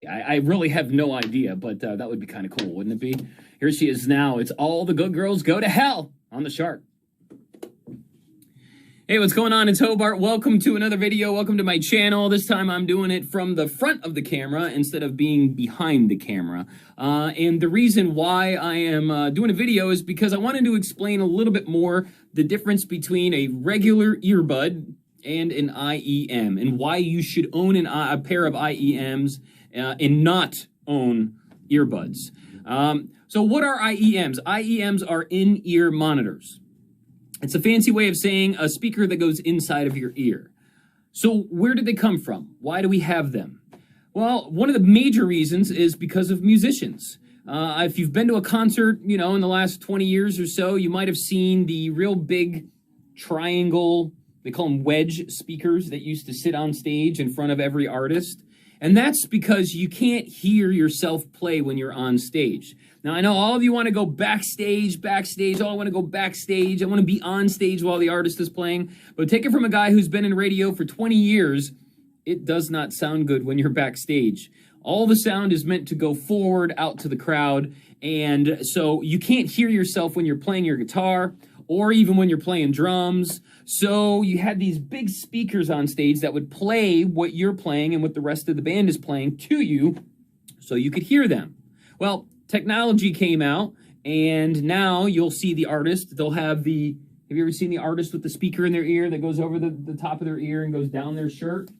I really have no idea, but that would be kind of cool, wouldn't it be? Here she is now. It's All the Good Girls Go to Hell on the Shark. Hey, what's going on? It's Hobart. Welcome to another video. Welcome to my channel. This time I'm doing it from the front of the camera instead of being behind the camera. And the reason why I am doing a video is because I wanted to explain a little bit more the difference between a regular earbud and an IEM, and why you should own a pair of IEMs and not own earbuds. So what are IEMs? IEMs are in-ear monitors. It's a fancy way of saying a speaker that goes inside of your ear. So where did they come from? Why do we have them? Well, one of the major reasons is because of musicians. If you've been to a concert, in the last 20 years or so, you might have seen the real big triangle, they call them wedge speakers, that used to sit on stage in front of every artist. And that's because you can't hear yourself play when you're on stage. Now, I know all of you want to go backstage. Oh, I want to go backstage. I want to be on stage while the artist is playing. But take it from a guy who's been in radio for 20 years, it does not sound good when you're backstage. All the sound is meant to go forward out to the crowd. And so you can't hear yourself when you're playing your guitar or even when you're playing drums. So you had these big speakers on stage that would play what you're playing and what the rest of the band is playing to you so you could hear them. Well, technology came out, and now you'll see the artist. They'll have have you ever seen the artist with the speaker in their ear that goes over the top of their ear and goes down their shirt?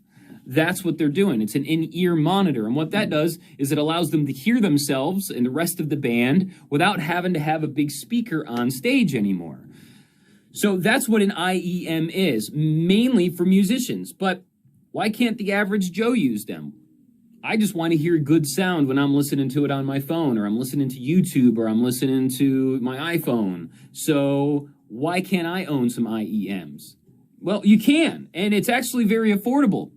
That's what they're doing. It's an in-ear monitor. And what that does is it allows them to hear themselves and the rest of the band without having to have a big speaker on stage anymore. So that's what an IEM is, mainly for musicians. But why can't the average Joe use them? I just want to hear good sound when I'm listening to it on my phone, or I'm listening to YouTube, or I'm listening to my iPhone. So why can't I own some IEMs? Well, you can, and it's actually very affordable.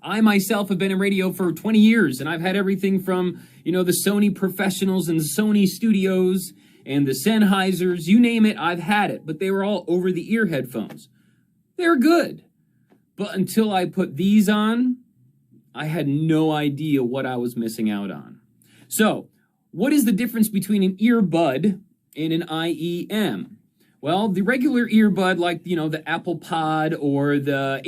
I myself have been in radio for 20 years, and I've had everything from, the Sony Professionals and the Sony Studios and the Sennheisers, you name it, I've had it. But they were all over-the-ear headphones. They're good. But until I put these on, I had no idea what I was missing out on. So, what is the difference between an earbud and an IEM? Well, the regular earbud, like, the Apple Pod or the